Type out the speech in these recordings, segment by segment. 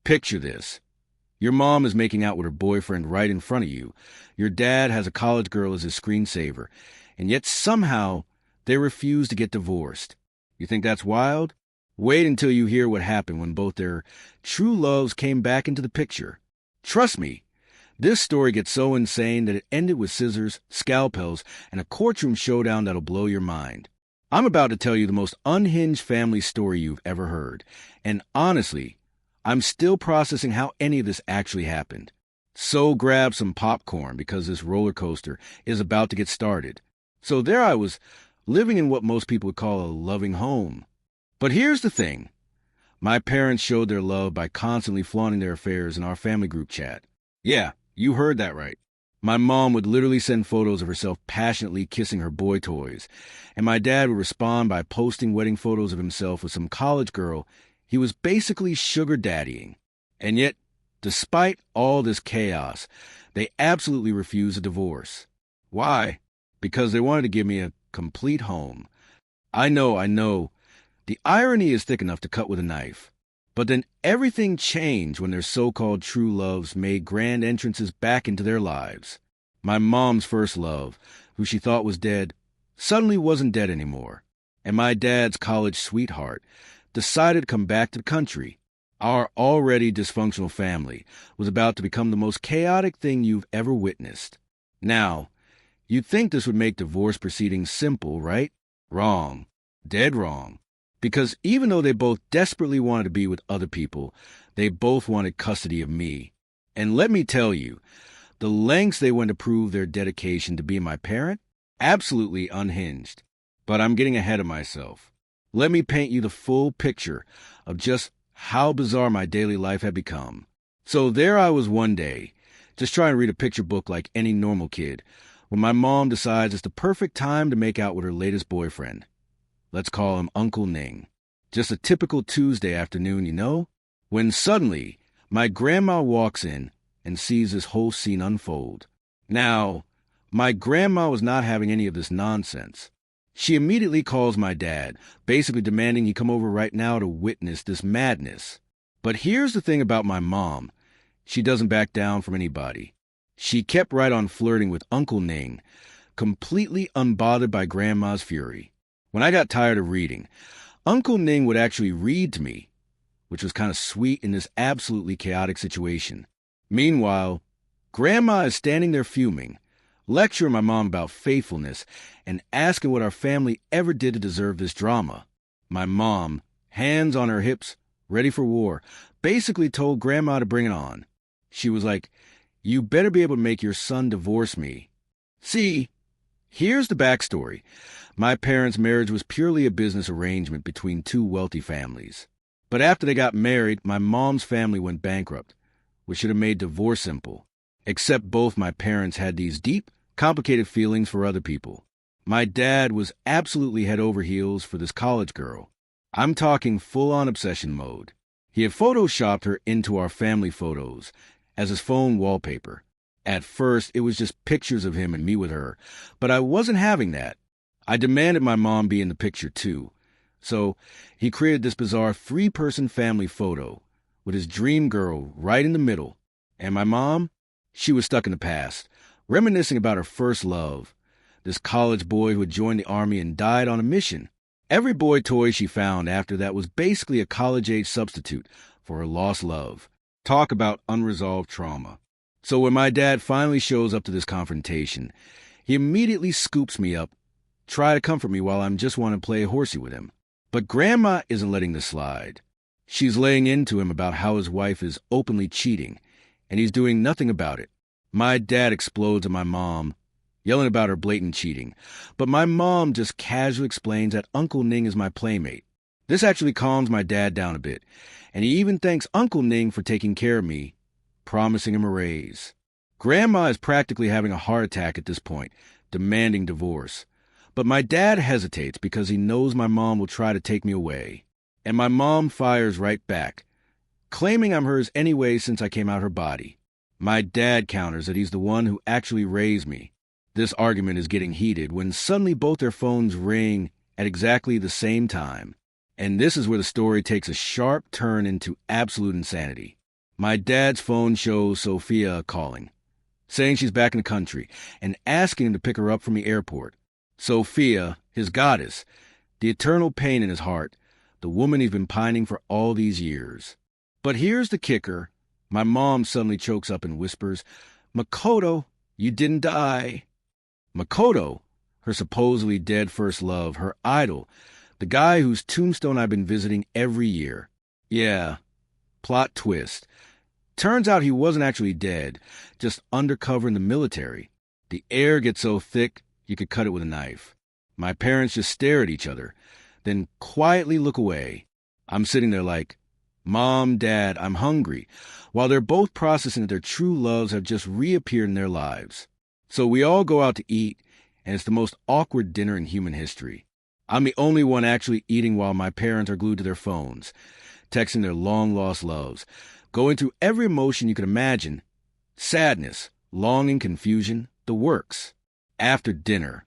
Picture this. Your mom is making out with her boyfriend right in front of you. Your dad has a college girl as his screensaver. And yet somehow they refuse to get divorced. You think that's wild? Wait until you hear what happened when both their true loves came back into the picture. Trust me, this story gets so insane that it ended with scissors, scalpels, and a courtroom showdown that'll blow your mind. I'm about to tell you the most unhinged family story you've ever heard. And honestly, I'm still processing how any of this actually happened. So grab some popcorn because this roller coaster is about to get started. So there I was, living in what most people would call a loving home. But here's the thing. My parents showed their love by constantly flaunting their affairs in our family group chat. Yeah, you heard that right. My mom would literally send photos of herself passionately kissing her boy toys, and my dad would respond by posting wedding photos of himself with some college girl he was basically sugar daddying. And yet, despite all this chaos, they absolutely refused a divorce. Why? Because they wanted to give me a complete home. I know. The irony is thick enough to cut with a knife. But then everything changed when their so-called true loves made grand entrances back into their lives. My mom's first love, who she thought was dead, suddenly wasn't dead anymore. And my dad's college sweetheart decided to come back to the country. Our already dysfunctional family was about to become the most chaotic thing you've ever witnessed. Now, you'd think this would make divorce proceedings simple, right? Wrong. Dead wrong. Because even though they both desperately wanted to be with other people, they both wanted custody of me. And let me tell you, the lengths they went to prove their dedication to being my parent, absolutely unhinged. But I'm getting ahead of myself. Let me paint you the full picture of just how bizarre my daily life had become. So there I was one day, just trying to read a picture book like any normal kid, when my mom decides it's the perfect time to make out with her latest boyfriend. Let's call him Uncle Ning. Just a typical Tuesday afternoon, you know? When suddenly, my grandma walks in and sees this whole scene unfold. Now, my grandma was not having any of this nonsense. She immediately calls my dad, basically demanding he come over right now to witness this madness. But here's the thing about my mom. She doesn't back down from anybody. She kept right on flirting with Uncle Ning, completely unbothered by Grandma's fury. When I got tired of reading, Uncle Ning would actually read to me, which was kind of sweet in this absolutely chaotic situation. Meanwhile, Grandma is standing there fuming, lecturing my mom about faithfulness and asking what our family ever did to deserve this drama. My mom, hands on her hips, ready for war, basically told Grandma to bring it on. She was like, "You better be able to make your son divorce me." See, here's the backstory. My parents' marriage was purely a business arrangement between two wealthy families. But after they got married, my mom's family went bankrupt, which should have made divorce simple. Except both my parents had these deep, complicated feelings for other people. My dad was absolutely head over heels for this college girl. I'm talking full-on obsession mode. He had photoshopped her into our family photos as his phone wallpaper. At first, it was just pictures of him and me with her, but I wasn't having that. I demanded my mom be in the picture too. So he created this bizarre 3-person family photo with his dream girl right in the middle. And my mom? She was stuck in the past, reminiscing about her first love, this college boy who had joined the army and died on a mission. Every boy toy she found after that was basically a college-age substitute for her lost love. Talk about unresolved trauma. So when my dad finally shows up to this confrontation, he immediately scoops me up, try to comfort me while I'm just wanting to play horsey with him. But Grandma isn't letting this slide. She's laying into him about how his wife is openly cheating, and he's doing nothing about it. My dad explodes at my mom, yelling about her blatant cheating, but my mom just casually explains that Uncle Ning is my playmate. This actually calms my dad down a bit, and he even thanks Uncle Ning for taking care of me, promising him a raise. Grandma is practically having a heart attack at this point, demanding divorce. But my dad hesitates because he knows my mom will try to take me away. And my mom fires right back, claiming I'm hers anyway since I came out her body. My dad counters that he's the one who actually raised me. This argument is getting heated when suddenly both their phones ring at exactly the same time. And this is where the story takes a sharp turn into absolute insanity. My dad's phone shows Sophia calling, saying she's back in the country, and asking him to pick her up from the airport. Sophia, his goddess, the eternal pain in his heart, the woman he's been pining for all these years. But here's the kicker. My mom suddenly chokes up and whispers, "Makoto, you didn't die." Makoto, her supposedly dead first love, her idol, the guy whose tombstone I've been visiting every year. Yeah, plot twist. Turns out he wasn't actually dead, just undercover in the military. The air gets so thick you could cut it with a knife. My parents just stare at each other, then quietly look away. I'm sitting there like, "Mom, Dad, I'm hungry," while they're both processing that their true loves have just reappeared in their lives. So we all go out to eat, and it's the most awkward dinner in human history. I'm the only one actually eating while my parents are glued to their phones, texting their long-lost loves, going through every emotion you could imagine. Sadness, longing, confusion, the works. After dinner,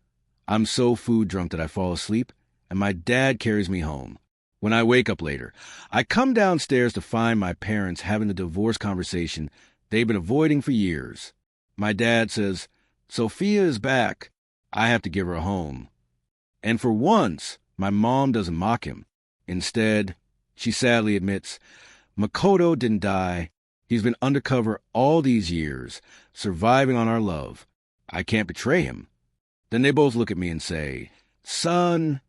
I'm so food drunk that I fall asleep, and my dad carries me home. When I wake up later, I come downstairs to find my parents having the divorce conversation they've been avoiding for years. My dad says, "Sophia is back. I have to give her a home." And for once, my mom doesn't mock him. Instead, she sadly admits, "Makoto didn't die. He's been undercover all these years, surviving on our love. I can't betray him." Then they both look at me and say, "Son,"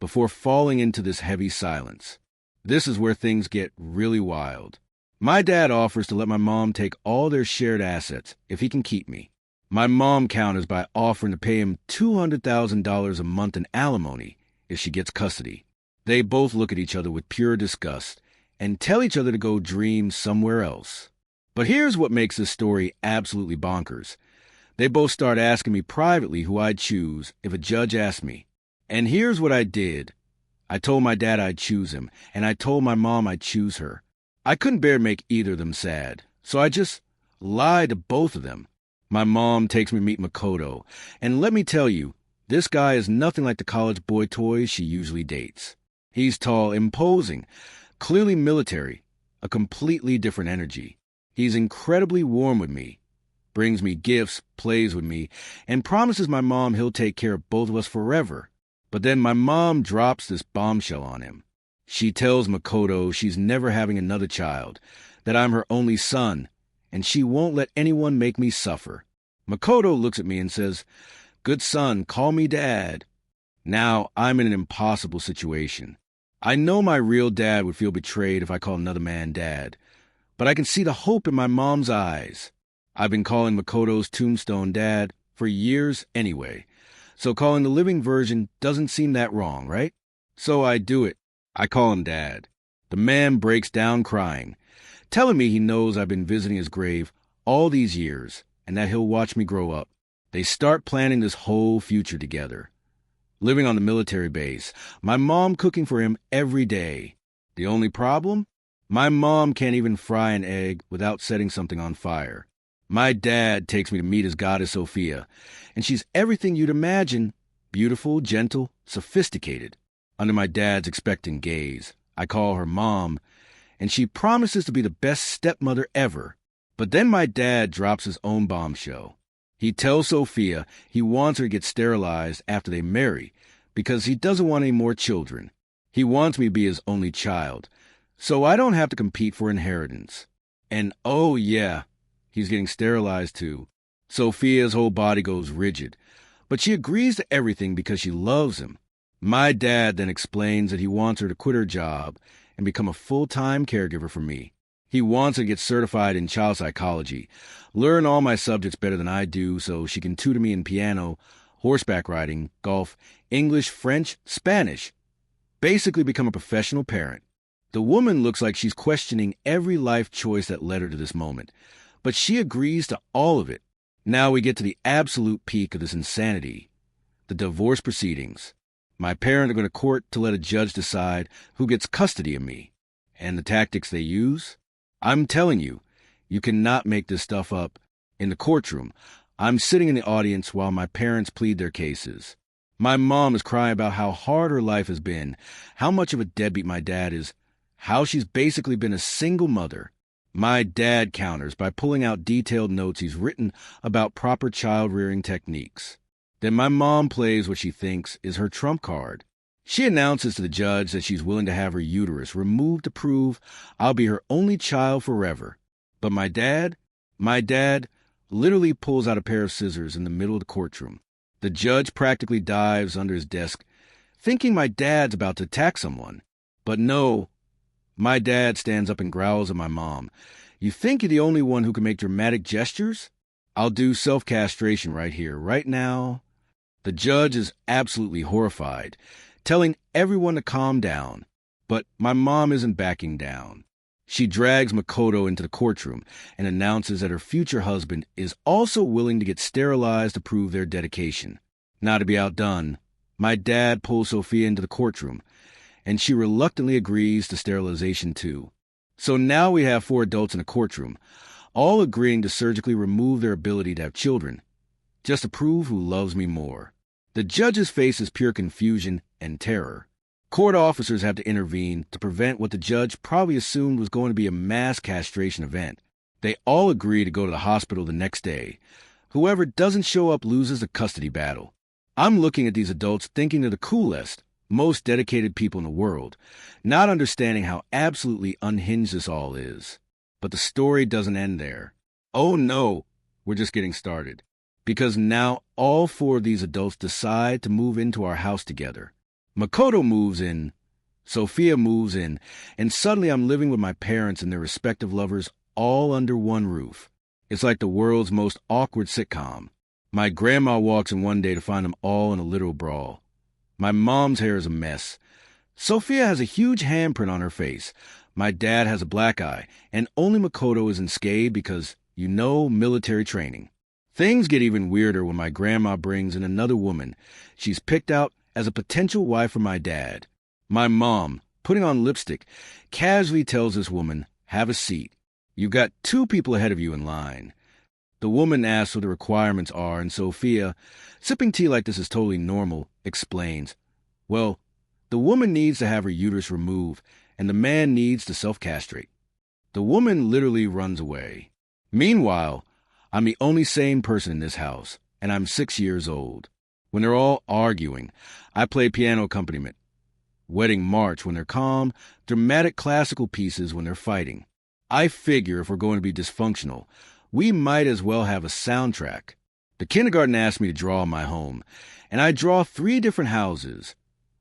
before falling into this heavy silence. This is where things get really wild. My dad offers to let my mom take all their shared assets if he can keep me. My mom counters by offering to pay him $200,000 a month in alimony if she gets custody. They both look at each other with pure disgust and tell each other to go dream somewhere else. But here's what makes this story absolutely bonkers. They both start asking me privately who I'd choose if a judge asked me. And here's what I did. I told my dad I'd choose him, and I told my mom I'd choose her. I couldn't bear to make either of them sad, so I just lied to both of them. My mom takes me to meet Makoto, and let me tell you, this guy is nothing like the college boy toys she usually dates. He's tall, imposing, clearly military, a completely different energy. He's incredibly warm with me, brings me gifts, plays with me, and promises my mom he'll take care of both of us forever. But then my mom drops this bombshell on him. She tells Makoto she's never having another child, that I'm her only son, and she won't let anyone make me suffer. Makoto looks at me and says, "Good son, call me Dad." Now I'm in an impossible situation. I know my real dad would feel betrayed if I called another man Dad, but I can see the hope in my mom's eyes. I've been calling Makoto's tombstone Dad for years anyway, so calling the living version doesn't seem that wrong, right? So I do it. I call him Dad. The man breaks down crying, telling me he knows I've been visiting his grave all these years and that he'll watch me grow up. They start planning this whole future together. Living on the military base, my mom cooking for him every day. The only problem? My mom can't even fry an egg without setting something on fire. My dad takes me to meet his goddess Sophia, and she's everything you'd imagine. Beautiful, gentle, sophisticated. Under my dad's expectant gaze, I call her Mom, and she promises to be the best stepmother ever. But then my dad drops his own bombshell. He tells Sophia he wants her to get sterilized after they marry because he doesn't want any more children. He wants me to be his only child, so I don't have to compete for inheritance. And oh yeah, he's getting sterilized too. Sophia's whole body goes rigid, but she agrees to everything because she loves him. My dad then explains that he wants her to quit her job and become a full-time caregiver for me. He wants her to get certified in child psychology, learn all my subjects better than I do so she can tutor me in piano, horseback riding, golf, English, French, Spanish. Basically become a professional parent. The woman looks like she's questioning every life choice that led her to this moment, but she agrees to all of it. Now we get to the absolute peak of this insanity, the divorce proceedings. My parents are going to court to let a judge decide who gets custody of me. And the tactics they use? I'm telling you, you cannot make this stuff up. In the courtroom, I'm sitting in the audience while my parents plead their cases. My mom is crying about how hard her life has been, how much of a deadbeat my dad is, how she's basically been a single mother. My dad counters by pulling out detailed notes he's written about proper child-rearing techniques. Then my mom plays what she thinks is her trump card. She announces to the judge that she's willing to have her uterus removed to prove I'll be her only child forever. But my dad literally pulls out a pair of scissors in the middle of the courtroom. The judge practically dives under his desk, thinking my dad's about to attack someone. But no, my dad stands up and growls at my mom. You think you're the only one who can make dramatic gestures? I'll do self-castration right here, right now. The judge is absolutely horrified, telling everyone to calm down. But my mom isn't backing down. She drags Makoto into the courtroom and announces that her future husband is also willing to get sterilized to prove their dedication. Not to be outdone, my dad pulls Sophia into the courtroom, and she reluctantly agrees to sterilization too. So now we have 4 adults in a courtroom, all agreeing to surgically remove their ability to have children, just to prove who loves me more. The judge's face is pure confusion and terror. Court officers have to intervene to prevent what the judge probably assumed was going to be a mass castration event. They all agree to go to the hospital the next day. Whoever doesn't show up loses the custody battle. I'm looking at these adults thinking they're the coolest, most dedicated people in the world, not understanding how absolutely unhinged this all is. But the story doesn't end there. Oh no, we're just getting started. Because now all 4 of these adults decide to move into our house together. Makoto moves in, Sophia moves in, and suddenly I'm living with my parents and their respective lovers all under one roof. It's like the world's most awkward sitcom. My grandma walks in one day to find them all in a literal brawl. My mom's hair is a mess. Sophia has a huge handprint on her face. My dad has a black eye, and only Makoto is unscathed because, military training. Things get even weirder when my grandma brings in another woman she's picked out as a potential wife for my dad. My mom, putting on lipstick, casually tells this woman, "Have a seat. You've got 2 people ahead of you in line." The woman asks what the requirements are, and Sophia, sipping tea like this is totally normal, explains, "Well, the woman needs to have her uterus removed, and the man needs to self-castrate." The woman literally runs away. Meanwhile, I'm the only sane person in this house, and I'm 6 years old. When they're all arguing, I play piano accompaniment. Wedding march when they're calm, dramatic classical pieces when they're fighting. I figure if we're going to be dysfunctional, we might as well have a soundtrack. The kindergarten asked me to draw my home, and I draw 3 different houses.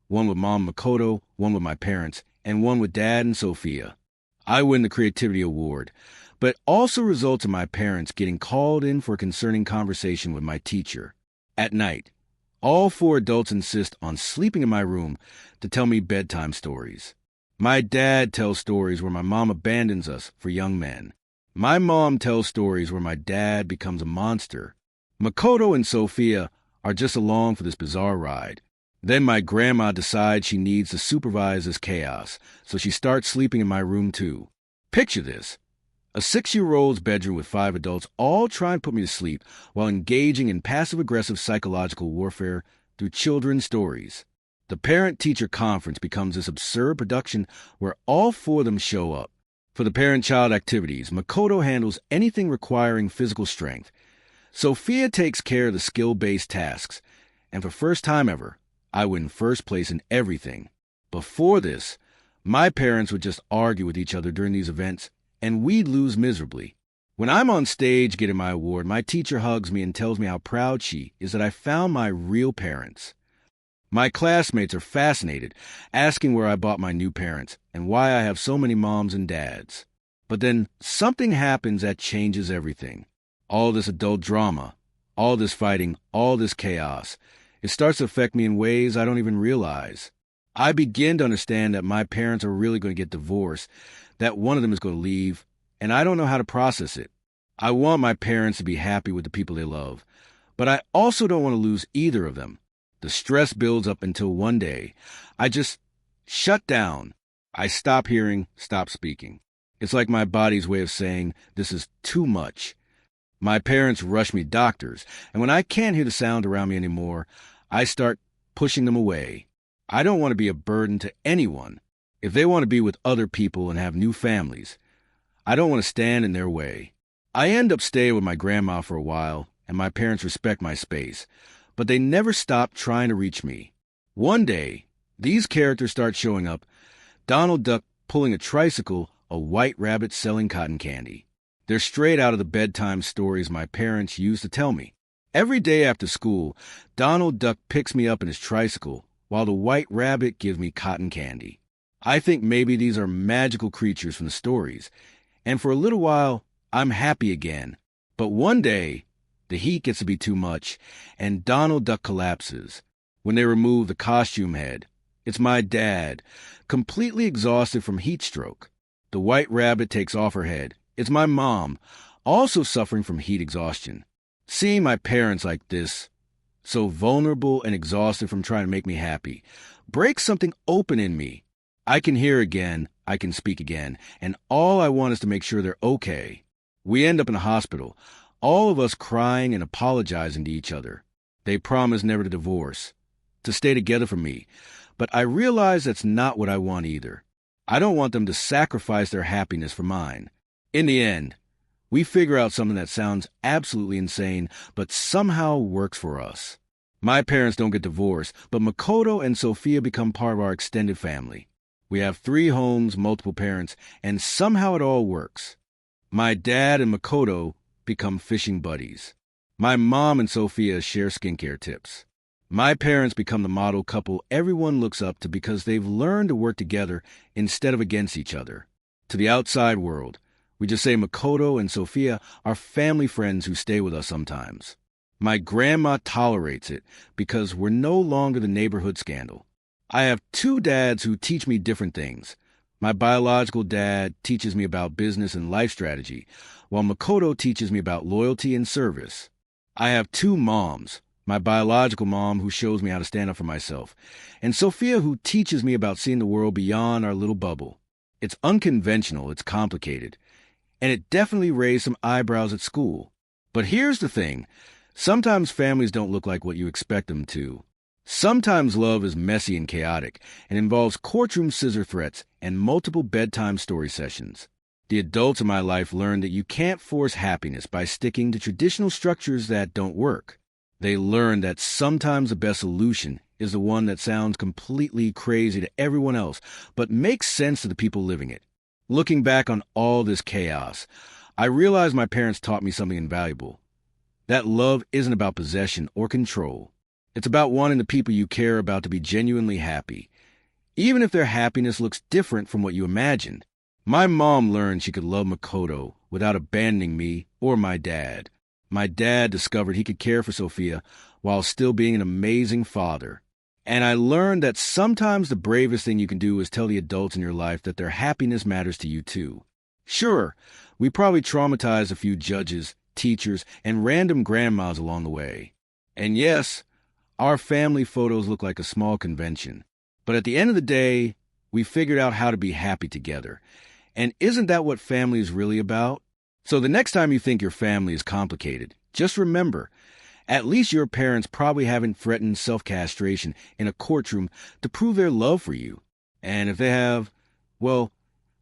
One with Mom Makoto, one with my parents, and one with Dad and Sophia. I win the Creativity Award, but it also results in my parents getting called in for a concerning conversation with my teacher. At night, all 4 adults insist on sleeping in my room to tell me bedtime stories. My dad tells stories where my mom abandons us for young men. My mom tells stories where my dad becomes a monster. Makoto and Sophia are just along for this bizarre ride. Then my grandma decides she needs to supervise this chaos, so she starts sleeping in my room too. Picture this. A 6-year-old's bedroom with 5 adults all trying to put me to sleep while engaging in passive-aggressive psychological warfare through children's stories. The parent-teacher conference becomes this absurd production where all 4 of them show up. For the parent-child activities, Makoto handles anything requiring physical strength. Sophia takes care of the skill-based tasks. And for first time ever, I win first place in everything. Before this, my parents would just argue with each other during these events, and we'd lose miserably. When I'm on stage getting my award, my teacher hugs me and tells me how proud she is that I found my real parents. My classmates are fascinated, asking where I bought my new parents and why I have so many moms and dads. But then something happens that changes everything. All this adult drama, all this fighting, all this chaos, it starts to affect me in ways I don't even realize. I begin to understand that my parents are really going to get divorced, that one of them is going to leave, and I don't know how to process it. I want my parents to be happy with the people they love, but I also don't want to lose either of them. The stress builds up until one day, I just shut down. I stop hearing, stop speaking. It's like my body's way of saying, this is too much. My parents rush me to doctors, and when I can't hear the sound around me anymore, I start pushing them away. I don't want to be a burden to anyone. If they want to be with other people and have new families, I don't want to stand in their way. I end up staying with my grandma for a while, and my parents respect my space, but they never stop trying to reach me. One day, these characters start showing up: Donald Duck pulling a tricycle, a White Rabbit selling cotton candy. They're straight out of the bedtime stories my parents used to tell me. Every day after school, Donald Duck picks me up in his tricycle, while the White Rabbit gives me cotton candy. I think maybe these are magical creatures from the stories, and for a little while, I'm happy again. But one day, the heat gets to be too much, and Donald Duck collapses. When they remove the costume head, it's my dad, completely exhausted from heat stroke. The White Rabbit takes off her head. It's my mom, also suffering from heat exhaustion. Seeing my parents like this, so vulnerable and exhausted from trying to make me happy, breaks something open in me. I can hear again, I can speak again, and all I want is to make sure they're okay. We end up in a hospital, all of us crying and apologizing to each other. They promise never to divorce, to stay together for me, but I realize that's not what I want either. I don't want them to sacrifice their happiness for mine. In the end, we figure out something that sounds absolutely insane, but somehow works for us. My parents don't get divorced, but Makoto and Sophia become part of our extended family. We have 3 homes, multiple parents, and somehow it all works. My dad and Makoto become fishing buddies. My mom and Sophia share skincare tips. My parents become the model couple everyone looks up to because they've learned to work together instead of against each other. To the outside world, we just say Makoto and Sophia are family friends who stay with us sometimes. My grandma tolerates it because we're no longer the neighborhood scandal. I have 2 dads who teach me different things. My biological dad teaches me about business and life strategy, while Makoto teaches me about loyalty and service. I have 2 moms, my biological mom who shows me how to stand up for myself, and Sophia who teaches me about seeing the world beyond our little bubble. It's unconventional, it's complicated, and it definitely raised some eyebrows at school. But here's the thing. Sometimes families don't look like what you expect them to. Sometimes love is messy and chaotic and involves courtroom scissor threats and multiple bedtime story sessions. The adults in my life learned that you can't force happiness by sticking to traditional structures that don't work. They learned that sometimes the best solution is the one that sounds completely crazy to everyone else, but makes sense to the people living it. Looking back on all this chaos, I realized my parents taught me something invaluable. That love isn't about possession or control. It's about wanting the people you care about to be genuinely happy, even if their happiness looks different from what you imagined. My mom learned she could love Makoto without abandoning me or my dad. My dad discovered he could care for Sophia while still being an amazing father. And I learned that sometimes the bravest thing you can do is tell the adults in your life that their happiness matters to you too. Sure, we probably traumatized a few judges, teachers, and random grandmas along the way. And yes, our family photos look like a small convention. But at the end of the day, we figured out how to be happy together. And isn't that what family is really about? So the next time you think your family is complicated, just remember, at least your parents probably haven't threatened self-castration in a courtroom to prove their love for you. And if they have, well,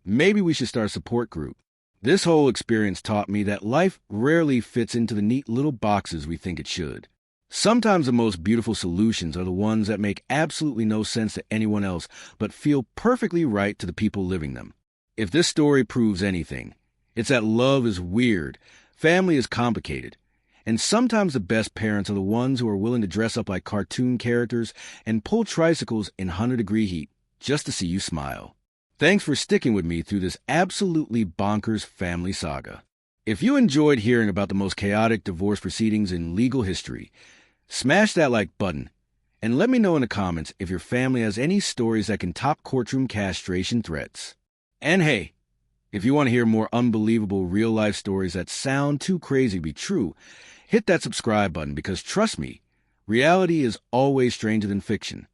maybe we should start a support group. This whole experience taught me that life rarely fits into the neat little boxes we think it should. Sometimes the most beautiful solutions are the ones that make absolutely no sense to anyone else, but feel perfectly right to the people living them. If this story proves anything, it's that love is weird, family is complicated, and sometimes the best parents are the ones who are willing to dress up like cartoon characters and pull tricycles in 100-degree heat just to see you smile. Thanks for sticking with me through this absolutely bonkers family saga. If you enjoyed hearing about the most chaotic divorce proceedings in legal history, smash that like button and let me know in the comments if your family has any stories that can top courtroom castration threats. And hey, if you want to hear more unbelievable real-life stories that sound too crazy to be true, hit that subscribe button because trust me, reality is always stranger than fiction.